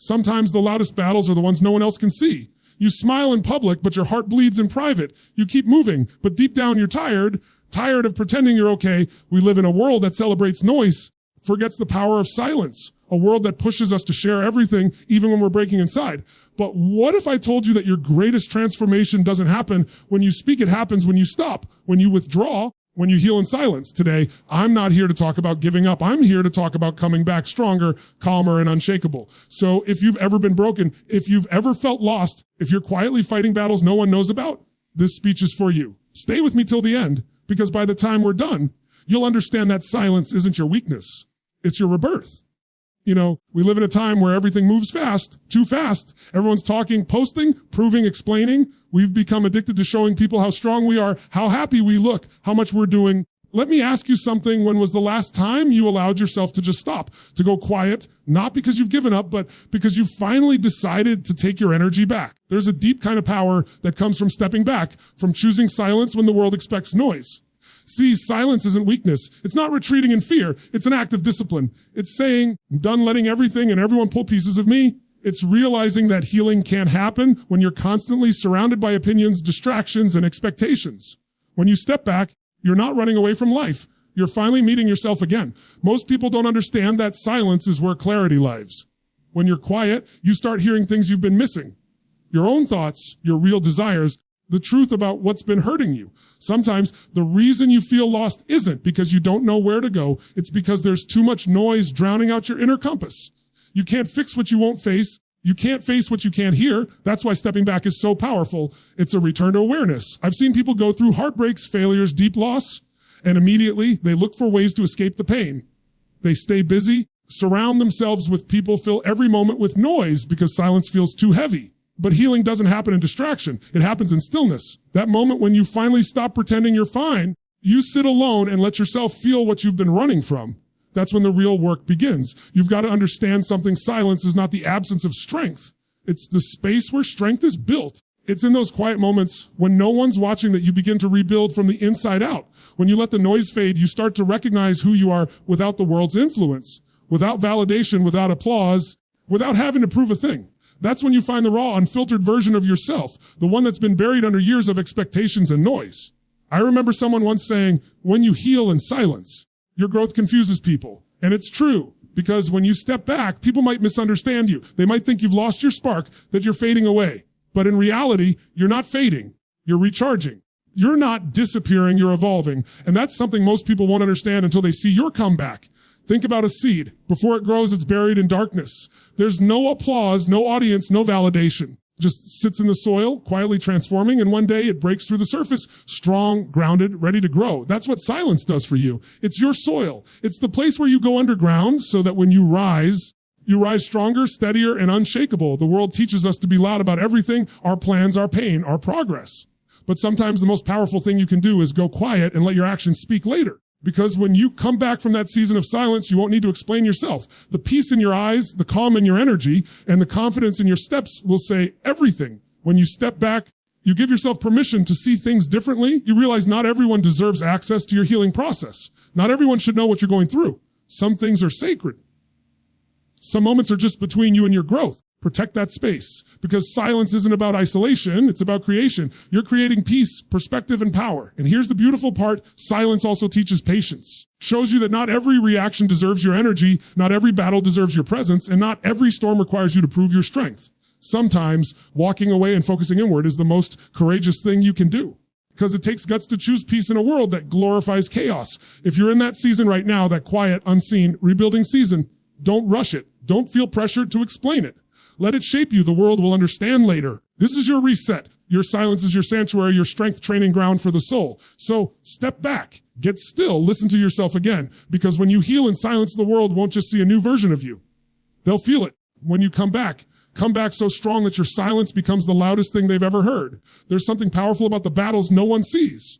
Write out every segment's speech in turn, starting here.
Sometimes the loudest battles are the ones no one else can see. You smile in public, but your heart bleeds in private. You keep moving, but deep down you're tired of pretending you're okay. We live in a world that celebrates noise, forgets the power of silence, a world that pushes us to share everything, even when we're breaking inside. But what if I told you that your greatest transformation doesn't happen when you speak? It happens when you stop, when you withdraw, when you heal in silence. Today, I'm not here to talk about giving up. I'm here to talk about coming back stronger, calmer, and unshakable. So if you've ever been broken, if you've ever felt lost, if you're quietly fighting battles no one knows about, this speech is for you. Stay with me till the end, because by the time we're done, you'll understand that silence isn't your weakness. It's your rebirth. You know, we live in a time where everything moves fast, too fast. Everyone's talking, posting, proving, explaining. We've become addicted to showing people how strong we are, how happy we look, how much we're doing. Let me ask you something. When was the last time you allowed yourself to just stop, to go quiet, not because you've given up, but because you finally decided to take your energy back? There's a deep kind of power that comes from stepping back, from choosing silence when the world expects noise. See, silence isn't weakness. It's not retreating in fear. It's an act of discipline. It's saying, I'm done letting everything and everyone pull pieces of me. It's realizing that healing can't happen when you're constantly surrounded by opinions, distractions, and expectations. When you step back, you're not running away from life. You're finally meeting yourself again. Most people don't understand that silence is where clarity lives. When you're quiet, you start hearing things you've been missing. Your own thoughts, your real desires, the truth about what's been hurting you. Sometimes the reason you feel lost isn't because you don't know where to go. It's because there's too much noise drowning out your inner compass. You can't fix what you won't face. You can't face what you can't hear. That's why stepping back is so powerful. It's a return to awareness. I've seen people go through heartbreaks, failures, deep loss, and immediately they look for ways to escape the pain. They stay busy, surround themselves with people, fill every moment with noise because silence feels too heavy. But healing doesn't happen in distraction. It happens in stillness. That moment when you finally stop pretending you're fine, you sit alone and let yourself feel what you've been running from. That's when the real work begins. You've got to understand something. Silence is not the absence of strength. It's the space where strength is built. It's in those quiet moments when no one's watching that you begin to rebuild from the inside out. When you let the noise fade, you start to recognize who you are without the world's influence, without validation, without applause, without having to prove a thing. That's when you find the raw, unfiltered version of yourself, the one that's been buried under years of expectations and noise. I remember someone once saying, when you heal in silence, your growth confuses people. And it's true, because when you step back, people might misunderstand you. They might think you've lost your spark, that you're fading away. But in reality, you're not fading. You're recharging. You're not disappearing, you're evolving. And that's something most people won't understand until they see your comeback. Think about a seed. Before it grows, it's buried in darkness. There's no applause, no audience, no validation. Just sits in the soil, quietly transforming, and one day it breaks through the surface, strong, grounded, ready to grow. That's what silence does for you. It's your soil. It's the place where you go underground so that when you rise stronger, steadier, and unshakable. The world teaches us to be loud about everything, our plans, our pain, our progress. But sometimes the most powerful thing you can do is go quiet and let your actions speak later. Because when you come back from that season of silence, you won't need to explain yourself. The peace in your eyes, the calm in your energy, and the confidence in your steps will say everything. When you step back, you give yourself permission to see things differently. You realize not everyone deserves access to your healing process. Not everyone should know what you're going through. Some things are sacred. Some moments are just between you and your growth. Protect that space, because silence isn't about isolation. It's about creation. You're creating peace, perspective, and power. And here's the beautiful part. Silence also teaches patience. Shows you that not every reaction deserves your energy. Not every battle deserves your presence. And not every storm requires you to prove your strength. Sometimes walking away and focusing inward is the most courageous thing you can do, because it takes guts to choose peace in a world that glorifies chaos. If you're in that season right now, that quiet, unseen, rebuilding season, don't rush it. Don't feel pressured to explain it. Let it shape you. The world will understand later. This is your reset. Your silence is your sanctuary, your strength training ground for the soul. So step back, get still, listen to yourself again, because when you heal in silence, the world won't just see a new version of you. They'll feel it. When you come back so strong that your silence becomes the loudest thing they've ever heard. There's something powerful about the battles no one sees.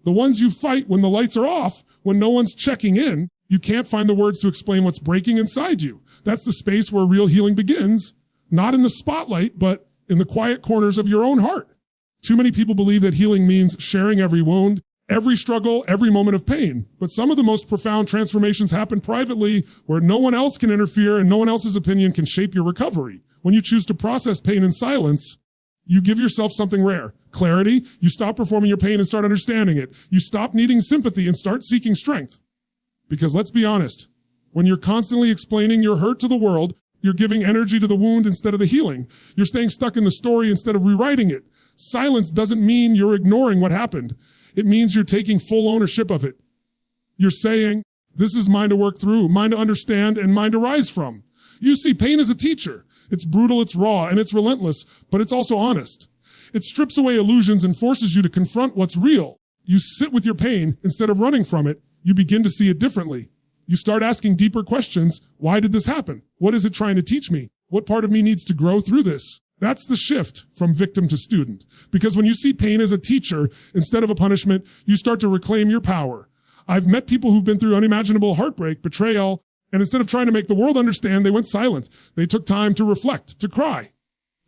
The ones you fight when the lights are off, when no one's checking in, you can't find the words to explain what's breaking inside you. That's the space where real healing begins. Not in the spotlight, but in the quiet corners of your own heart. Too many people believe that healing means sharing every wound, every struggle, every moment of pain. But some of the most profound transformations happen privately where no one else can interfere and no one else's opinion can shape your recovery. When you choose to process pain in silence, you give yourself something rare. Clarity, you stop performing your pain and start understanding it. You stop needing sympathy and start seeking strength. Because let's be honest, when you're constantly explaining your hurt to the world, you're giving energy to the wound instead of the healing. You're staying stuck in the story instead of rewriting it. Silence doesn't mean you're ignoring what happened. It means you're taking full ownership of it. You're saying, this is mine to work through, mine to understand, and mine to rise from. You see, pain is a teacher. It's brutal, it's raw, and it's relentless, but it's also honest. It strips away illusions and forces you to confront what's real. You sit with your pain instead of running from it. You begin to see it differently. You start asking deeper questions. Why did this happen? What is it trying to teach me? What part of me needs to grow through this? That's the shift from victim to student. Because when you see pain as a teacher instead of a punishment, you start to reclaim your power. I've met people who've been through unimaginable heartbreak, betrayal, and instead of trying to make the world understand, they went silent. They took time to reflect, to cry,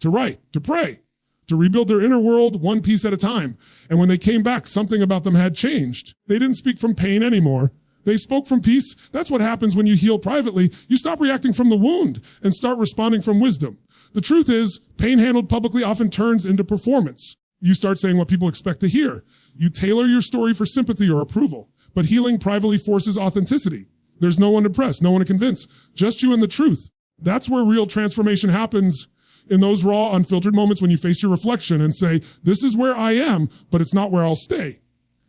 to write, to pray, to rebuild their inner world one piece at a time. And when they came back, something about them had changed. They didn't speak from pain anymore. They spoke from peace. That's what happens when you heal privately. You stop reacting from the wound and start responding from wisdom. The truth is, pain handled publicly often turns into performance. You start saying what people expect to hear. You tailor your story for sympathy or approval. But healing privately forces authenticity. There's no one to press, no one to convince, just you and the truth. That's where real transformation happens, in those raw, unfiltered moments when you face your reflection and say, this is where I am, but it's not where I'll stay.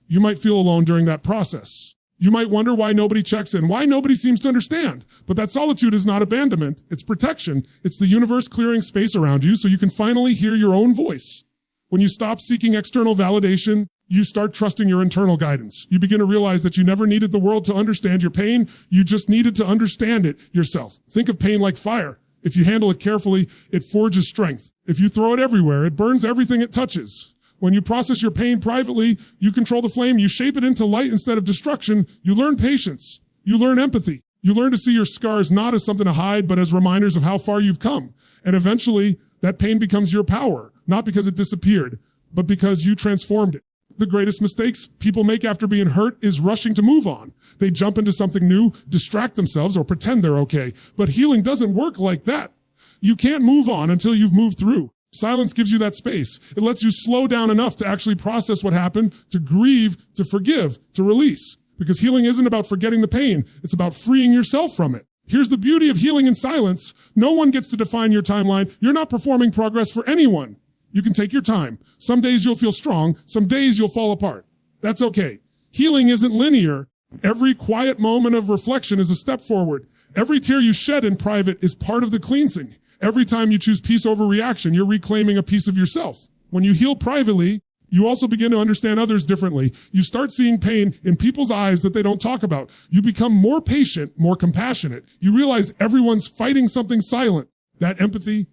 You might feel alone during that process. You might wonder why nobody checks in, why nobody seems to understand. But that solitude is not abandonment. It's protection. It's the universe clearing space around you so you can finally hear your own voice. When you stop seeking external validation, you start trusting your internal guidance. You begin to realize that you never needed the world to understand your pain. You just needed to understand it yourself. Think of pain like fire. If you handle it carefully, it forges strength. If you throw it everywhere, it burns everything it touches. When you process your pain privately, you control the flame, you shape it into light instead of destruction. You learn patience. You learn empathy. You learn to see your scars not as something to hide, but as reminders of how far you've come. And eventually, that pain becomes your power, not because it disappeared, but because you transformed it. The greatest mistakes people make after being hurt is rushing to move on. They jump into something new, distract themselves, or pretend they're okay. But healing doesn't work like that. You can't move on until you've moved through. Silence gives you that space. It lets you slow down enough to actually process what happened, to grieve, to forgive, to release. Because healing isn't about forgetting the pain. It's about freeing yourself from it. Here's the beauty of healing in silence. No one gets to define your timeline. You're not performing progress for anyone. You can take your time. Some days you'll feel strong. Some days you'll fall apart. That's okay. Healing isn't linear. Every quiet moment of reflection is a step forward. Every tear you shed in private is part of the cleansing. Every time you choose peace over reaction, you're reclaiming a piece of yourself. When you heal privately, you also begin to understand others differently. You start seeing pain in people's eyes that they don't talk about. You become more patient, more compassionate. You realize everyone's fighting something silent. That empathy,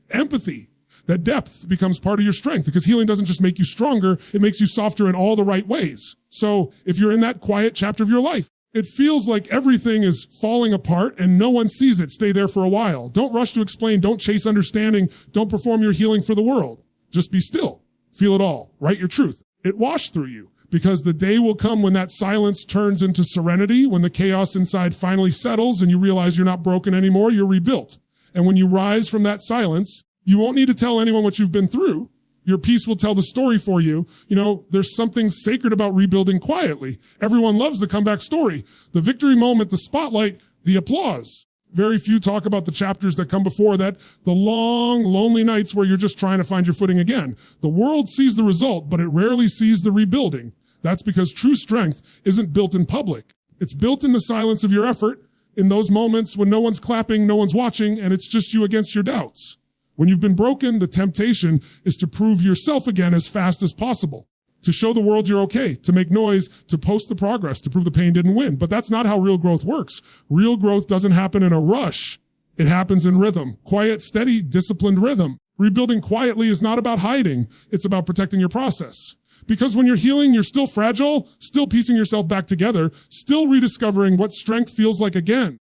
that depth becomes part of your strength because healing doesn't just make you stronger, it makes you softer in all the right ways. So if you're in that quiet chapter of your life, it feels like everything is falling apart and no one sees it. Stay there for a while. Don't rush to explain. Don't chase understanding. Don't perform your healing for the world. Just be still. Feel it all. Write your truth. It washed through you because the day will come when that silence turns into serenity, when the chaos inside finally settles and you realize you're not broken anymore, you're rebuilt. And when you rise from that silence, you won't need to tell anyone what you've been through. Your peace will tell the story for you. You know, there's something sacred about rebuilding quietly. Everyone loves the comeback story, the victory moment, the spotlight, the applause. Very few talk about the chapters that come before that, the long, lonely nights where you're just trying to find your footing again. The world sees the result, but it rarely sees the rebuilding. That's because true strength isn't built in public. It's built in the silence of your effort, in those moments when no one's clapping, no one's watching, and it's just you against your doubts. When you've been broken, the temptation is to prove yourself again as fast as possible, to show the world you're okay, to make noise, to post the progress, to prove the pain didn't win. But that's not how real growth works. Real growth doesn't happen in a rush. It happens in rhythm, quiet, steady, disciplined rhythm. Rebuilding quietly is not about hiding. It's about protecting your process. Because when you're healing, you're still fragile, still piecing yourself back together, still rediscovering what strength feels like again.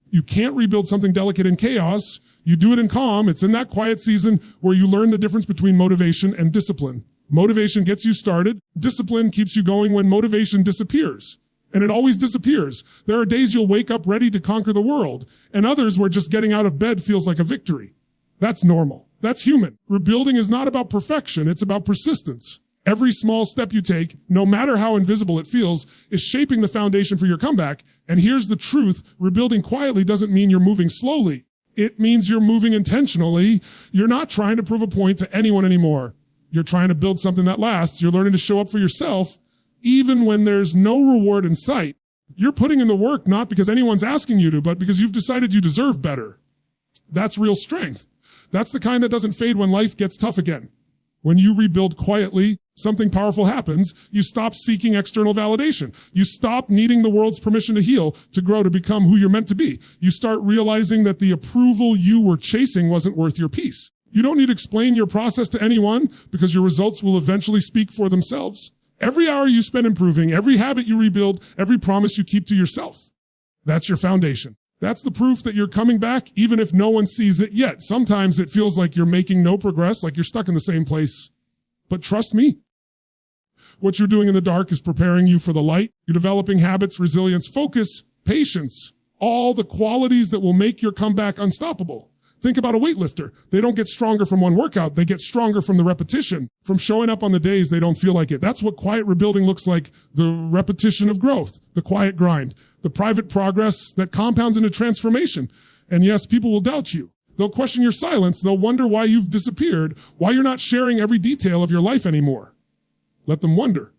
You can't rebuild something delicate in chaos. You do it in calm. It's in that quiet season where you learn the difference between motivation and discipline. Motivation gets you started. Discipline keeps you going when motivation disappears. And it always disappears. There are days you'll wake up ready to conquer the world, and others where just getting out of bed feels like a victory. That's normal. That's human. Rebuilding is not about perfection. It's about persistence. Every small step you take, no matter how invisible it feels, is shaping the foundation for your comeback. And here's the truth. Rebuilding quietly doesn't mean you're moving slowly. It means you're moving intentionally. You're not trying to prove a point to anyone anymore. You're trying to build something that lasts. You're learning to show up for yourself, even when there's no reward in sight. You're putting in the work not because anyone's asking you to, but because you've decided you deserve better. That's real strength. That's the kind that doesn't fade when life gets tough again. When you rebuild quietly, something powerful happens. You stop seeking external validation. You stop needing the world's permission to heal, to grow, to become who you're meant to be. You start realizing that the approval you were chasing wasn't worth your peace. You don't need to explain your process to anyone because your results will eventually speak for themselves. Every hour you spend improving, every habit you rebuild, every promise you keep to yourself. That's your foundation. That's the proof that you're coming back, even if no one sees it yet. Sometimes it feels like you're making no progress, like you're stuck in the same place. But trust me, what you're doing in the dark is preparing you for the light. You're developing habits, resilience, focus, patience, all the qualities that will make your comeback unstoppable. Think about a weightlifter. They don't get stronger from one workout. They get stronger from the repetition, from showing up on the days they don't feel like it. That's what quiet rebuilding looks like, the repetition of growth, the quiet grind, the private progress that compounds into transformation. And yes, people will doubt you. They'll question your silence. They'll wonder why you've disappeared, why you're not sharing every detail of your life anymore. Let them wonder,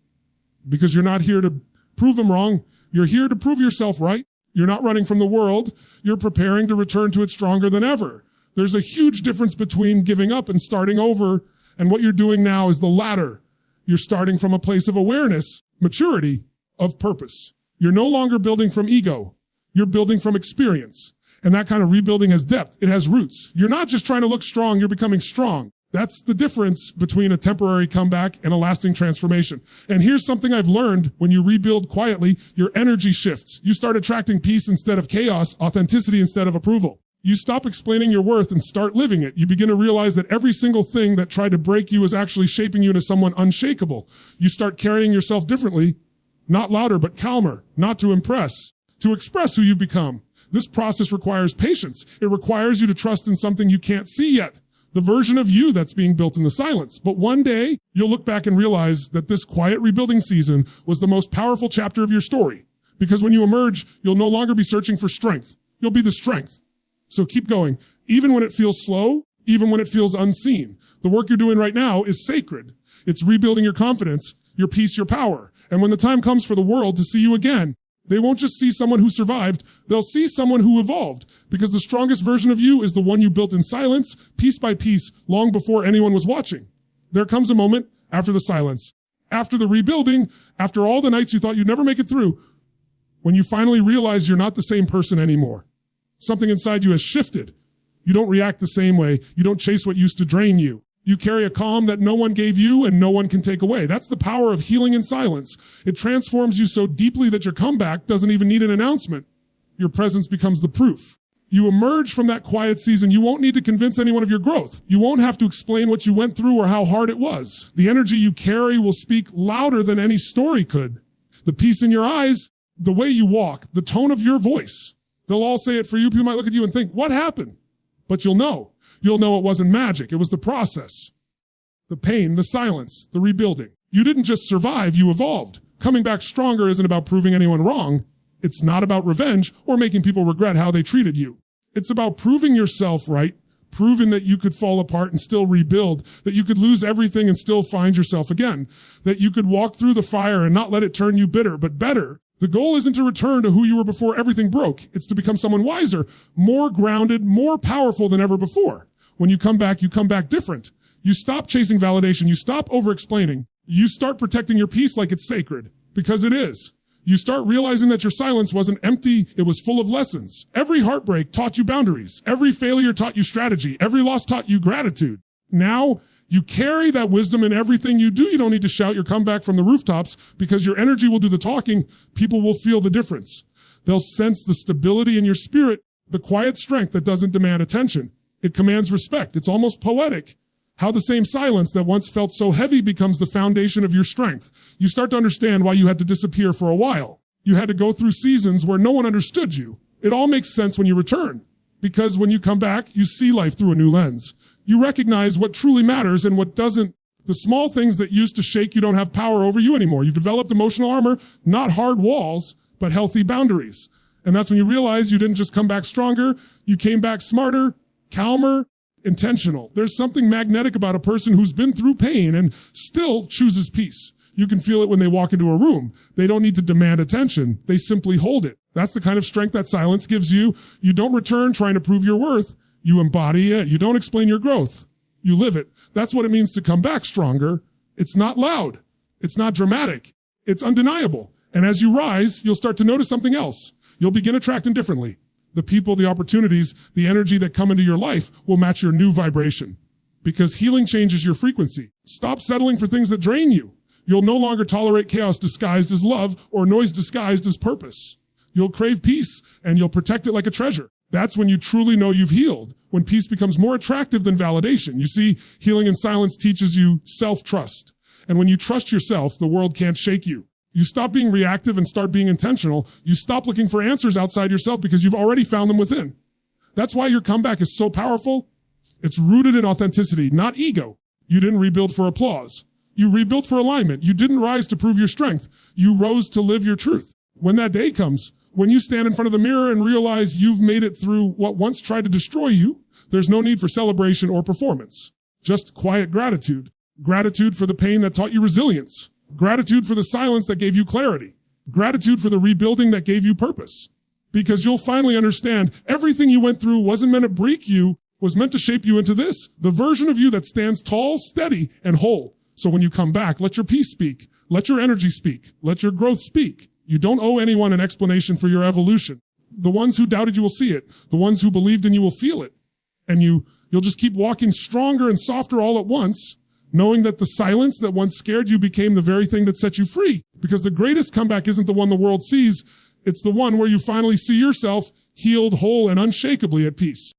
because you're not here to prove them wrong. You're here to prove yourself right. You're not running from the world. You're preparing to return to it stronger than ever. There's a huge difference between giving up and starting over, and what you're doing now is the latter. You're starting from a place of awareness, maturity, of purpose. You're no longer building from ego. You're building from experience. And that kind of rebuilding has depth. It has roots. You're not just trying to look strong, you're becoming strong. That's the difference between a temporary comeback and a lasting transformation. And here's something I've learned. When you rebuild quietly, your energy shifts. You start attracting peace instead of chaos, authenticity instead of approval. You stop explaining your worth and start living it. You begin to realize that every single thing that tried to break you is actually shaping you into someone unshakable. You start carrying yourself differently, not louder, but calmer, not to impress, to express who you've become. This process requires patience. It requires you to trust in something you can't see yet, the version of you that's being built in the silence. But one day, you'll look back and realize that this quiet rebuilding season was the most powerful chapter of your story. Because when you emerge, you'll no longer be searching for strength. You'll be the strength. So keep going. Even when it feels slow, even when it feels unseen. The work you're doing right now is sacred. It's rebuilding your confidence, your peace, your power. And when the time comes for the world to see you again, they won't just see someone who survived, they'll see someone who evolved. Because the strongest version of you is the one you built in silence, piece by piece, long before anyone was watching. There comes a moment after the silence, after the rebuilding, after all the nights you thought you'd never make it through, when you finally realize you're not the same person anymore. Something inside you has shifted. You don't react the same way. You don't chase what used to drain you. You carry a calm that no one gave you and no one can take away. That's the power of healing in silence. It transforms you so deeply that your comeback doesn't even need an announcement. Your presence becomes the proof. You emerge from that quiet season. You won't need to convince anyone of your growth. You won't have to explain what you went through or how hard it was. The energy you carry will speak louder than any story could. The peace in your eyes, the way you walk, the tone of your voice. They'll all say it for you. People might look at you and think, what happened? But you'll know. You'll know it wasn't magic. It was the process, the pain, the silence, the rebuilding. You didn't just survive, you evolved. Coming back stronger isn't about proving anyone wrong. It's not about revenge or making people regret how they treated you. It's about proving yourself right, proving that you could fall apart and still rebuild, that you could lose everything and still find yourself again, that you could walk through the fire and not let it turn you bitter, but better. The goal isn't to return to who you were before everything broke. It's to become someone wiser, more grounded, more powerful than ever before. When you come back different. You stop chasing validation. You stop over-explaining. You start protecting your peace like it's sacred, because it is. You start realizing that your silence wasn't empty. It was full of lessons. Every heartbreak taught you boundaries. Every failure taught you strategy. Every loss taught you gratitude. Now, you carry that wisdom in everything you do. You don't need to shout your comeback from the rooftops because your energy will do the talking. People will feel the difference. They'll sense the stability in your spirit, the quiet strength that doesn't demand attention. It commands respect. It's almost poetic. How the same silence that once felt so heavy becomes the foundation of your strength. You start to understand why you had to disappear for a while. You had to go through seasons where no one understood you. It all makes sense when you return, because when you come back, you see life through a new lens. You recognize what truly matters and what doesn't. The small things that used to shake you don't have power over you anymore. You've developed emotional armor, not hard walls, but healthy boundaries. And that's when you realize you didn't just come back stronger, you came back smarter, calmer, intentional. There's something magnetic about a person who's been through pain and still chooses peace. You can feel it when they walk into a room. They don't need to demand attention. They simply hold it. That's the kind of strength that silence gives you. You don't return trying to prove your worth. You embody it. You don't explain your growth. You live it. That's what it means to come back stronger. It's not loud. It's not dramatic. It's undeniable. And as you rise, you'll start to notice something else. You'll begin attracting differently. The people, the opportunities, the energy that come into your life will match your new vibration, because healing changes your frequency. Stop settling for things that drain you. You'll no longer tolerate chaos disguised as love or noise disguised as purpose. You'll crave peace and you'll protect it like a treasure. That's when you truly know you've healed, when peace becomes more attractive than validation. You see, healing in silence teaches you self-trust. And when you trust yourself, the world can't shake you. You stop being reactive and start being intentional. You stop looking for answers outside yourself because you've already found them within. That's why your comeback is so powerful. It's rooted in authenticity, not ego. You didn't rebuild for applause. You rebuilt for alignment. You didn't rise to prove your strength. You rose to live your truth. When that day comes, when you stand in front of the mirror and realize you've made it through what once tried to destroy you, there's no need for celebration or performance. Just quiet gratitude. Gratitude for the pain that taught you resilience. Gratitude for the silence that gave you clarity. Gratitude for the rebuilding that gave you purpose. Because you'll finally understand everything you went through wasn't meant to break you, was meant to shape you into this, the version of you that stands tall, steady, and whole. So when you come back, let your peace speak. Let your energy speak. Let your growth speak. You don't owe anyone an explanation for your evolution. The ones who doubted you will see it. The ones who believed in you will feel it. And you'll just keep walking stronger and softer all at once, knowing that the silence that once scared you became the very thing that set you free. Because the greatest comeback isn't the one the world sees. It's the one where you finally see yourself healed, whole, and unshakably at peace.